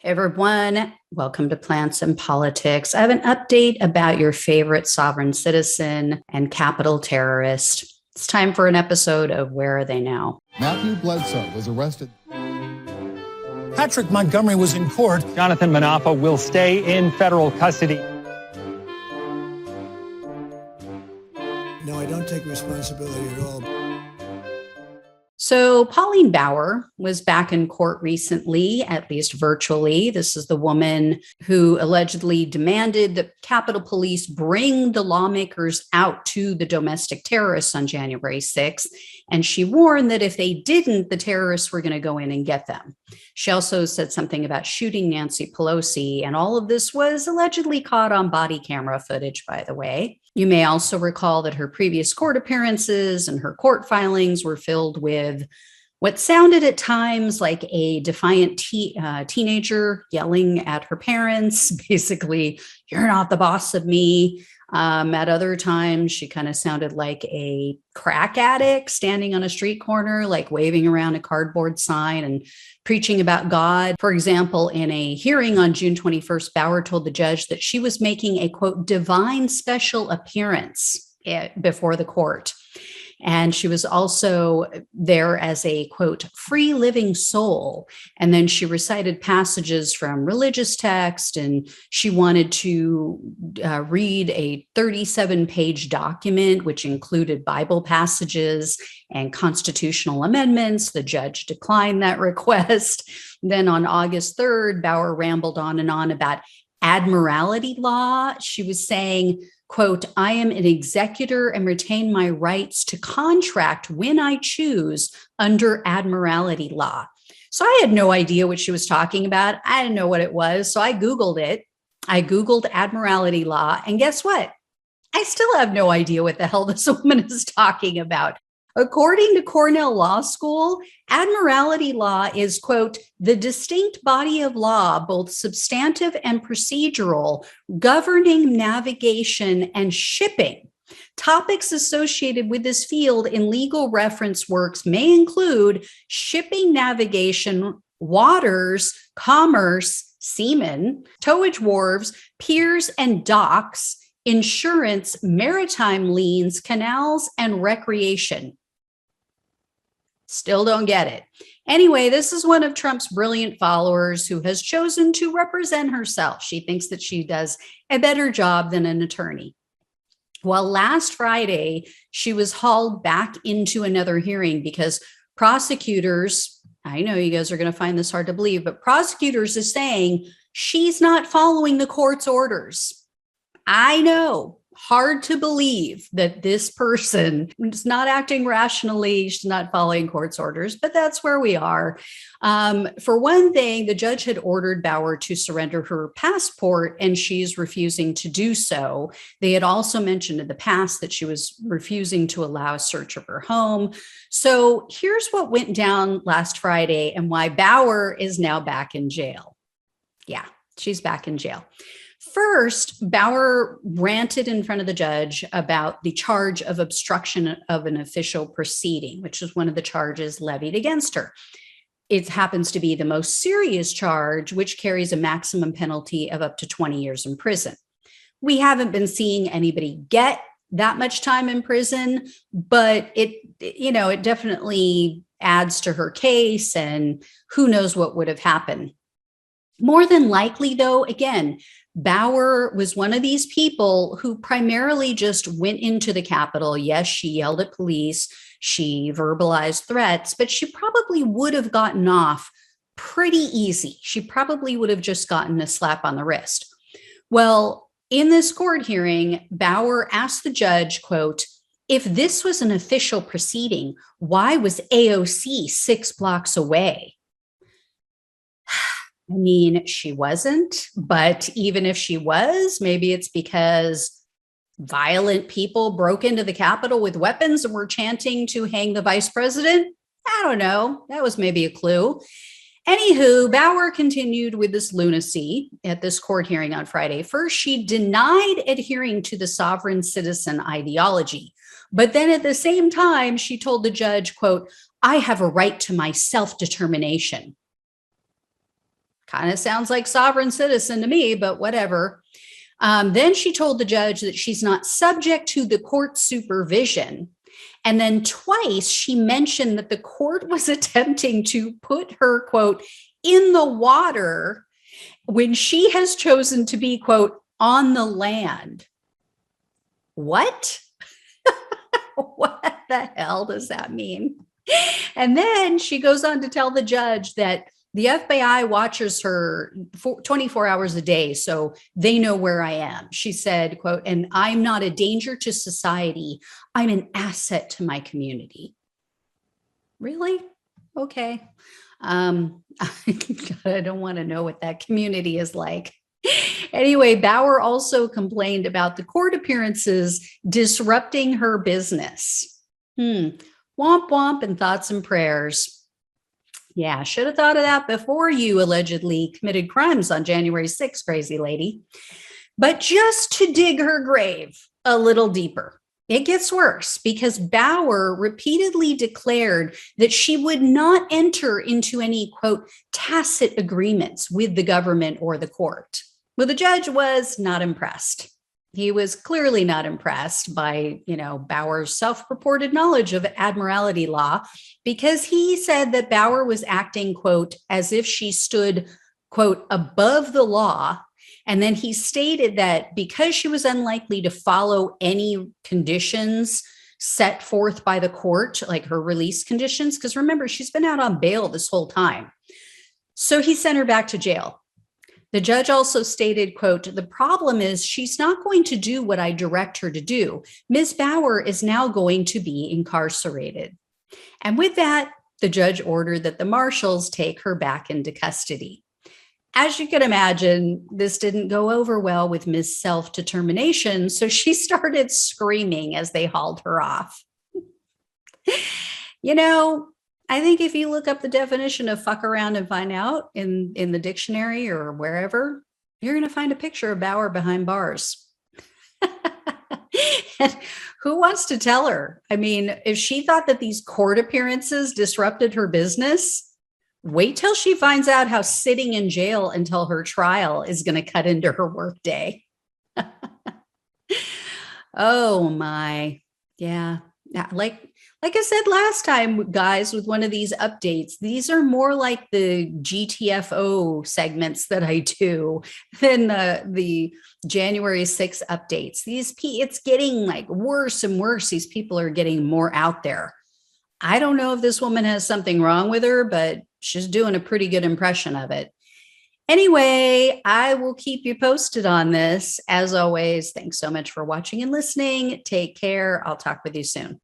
Hey everyone, welcome to Plants and Politics. I have an update about your favorite sovereign citizen and capital terrorist. It's time for an episode of Where Are They Now? Matthew Bledsoe was arrested. Patrick Montgomery was in court. Jonathan Manapa will stay in federal custody. No, I don't take responsibility at all. So Pauline Bauer was back in court recently, at least virtually. This is the woman who allegedly demanded that Capitol Police bring the lawmakers out to the domestic terrorists on January 6th. And she warned that if they didn't, the terrorists were going to go in and get them. She also said something about shooting Nancy Pelosi. And all of this was allegedly caught on body camera footage, by the way. You may also recall that her previous court appearances and her court filings were filled with what sounded at times like a defiant teenager yelling at her parents, basically, "You're not the boss of me." At other times, she kind of sounded like a crack addict standing on a street corner, like waving around a cardboard sign and preaching about God. For example, in a hearing on June 21st, Bauer told the judge that she was making a, quote, divine special appearance before the court. And she was also there as a, quote, free living soul. And then she recited passages from religious text, and she wanted to read a 37-page document, which included Bible passages and constitutional amendments. The judge declined that request. Then on August 3rd, Bauer rambled on and on about admiralty law. She was saying, quote, "I am an executor and retain my rights to contract when I choose under admiralty law." So I had no idea what she was talking about. I didn't know what it was. So I Googled it. I Googled admiralty law. And guess what? I still have no idea what the hell this woman is talking about. According to Cornell Law School, admiralty law is, quote, the distinct body of law, both substantive and procedural, governing navigation and shipping. Topics associated with this field in legal reference works may include shipping navigation, waters, commerce, seamen, towage wharves, piers and docks, insurance, maritime liens, canals, and recreation. Still don't get it. Anyway, this is one of Trump's brilliant followers who has chosen to represent herself. She thinks that she does a better job than an attorney. Well, last Friday, she was hauled back into another hearing because prosecutors, I know you guys are going to find this hard to believe, but prosecutors are saying she's not following the court's orders. I know. Hard to believe that this person is not acting rationally. She's not following court's orders, but that's where we are. For one thing, the judge had ordered Bauer to surrender her passport, and she's refusing to do so. They had also mentioned in the past that she was refusing to allow a search of her home. So here's what went down last Friday and why Bauer is now back in jail. Yeah, she's back in jail. First, Bauer ranted in front of the judge about the charge of obstruction of an official proceeding, which is one of the charges levied against her. It happens to be the most serious charge, which carries a maximum penalty of up to 20 years in prison. We haven't been seeing anybody get that much time in prison, but it definitely adds to her case, and who knows what would have happened. More than likely, though, again, Bauer was one of these people who primarily just went into the Capitol. Yes, she yelled at police. She verbalized threats, but she probably would have gotten off pretty easy. She probably would have just gotten a slap on the wrist. Well, in this court hearing, Bauer asked the judge, quote, "If this was an official proceeding, why was AOC 6 blocks away?" I mean, she wasn't, but even if she was, maybe it's because violent people broke into the Capitol with weapons and were chanting to hang the vice president. I don't know. That was maybe a clue. Anywho, Bauer continued with this lunacy at this court hearing on Friday. First, she denied adhering to the sovereign citizen ideology. But then at the same time, she told the judge, quote, "I have a right to my self-determination." Kind of sounds like sovereign citizen to me, but whatever. Then she told the judge that she's not subject to the court supervision. And then twice she mentioned that the court was attempting to put her, quote, in the water when she has chosen to be, quote, on the land. What? What the hell does that mean? And then she goes on to tell the judge that the FBI watches her 24 hours a day, so they know where I am. She said, quote, and I'm not a danger to society. I'm an asset to my community. Really? Okay. I don't want to know what that community is like. Anyway, Bauer also complained about the court appearances disrupting her business. Womp womp and thoughts and prayers. Yeah, should have thought of that before you allegedly committed crimes on January 6th, crazy lady. But just to dig her grave a little deeper, it gets worse because Bauer repeatedly declared that she would not enter into any, quote, tacit agreements with the government or the court. Well, the judge was not impressed. He was clearly not impressed by, Bauer's self-reported knowledge of admiralty law, because he said that Bauer was acting, quote, as if she stood, quote, above the law. And then he stated that because she was unlikely to follow any conditions set forth by the court, like her release conditions, because remember, she's been out on bail this whole time. So he sent her back to jail. The judge also stated, quote, the problem is she's not going to do what I direct her to do. Ms. Bauer is now going to be incarcerated. And with that, the judge ordered that the marshals take her back into custody. As you can imagine, this didn't go over well with Ms. Self-Determination, so she started screaming as they hauled her off. I think if you look up the definition of fuck around and find out in the dictionary or wherever, you're going to find a picture of Bauer behind bars. And who wants to tell her? I mean, if she thought that these court appearances disrupted her business, wait till she finds out how sitting in jail until her trial is going to cut into her workday. Oh my. Yeah. Like I said last time, guys, with one of these updates, these are more like the GTFO segments that I do than the January 6th updates. It's getting like worse and worse. These people are getting more out there. I don't know if this woman has something wrong with her, but she's doing a pretty good impression of it. Anyway, I will keep you posted on this. As always, thanks so much for watching and listening. Take care. I'll talk with you soon.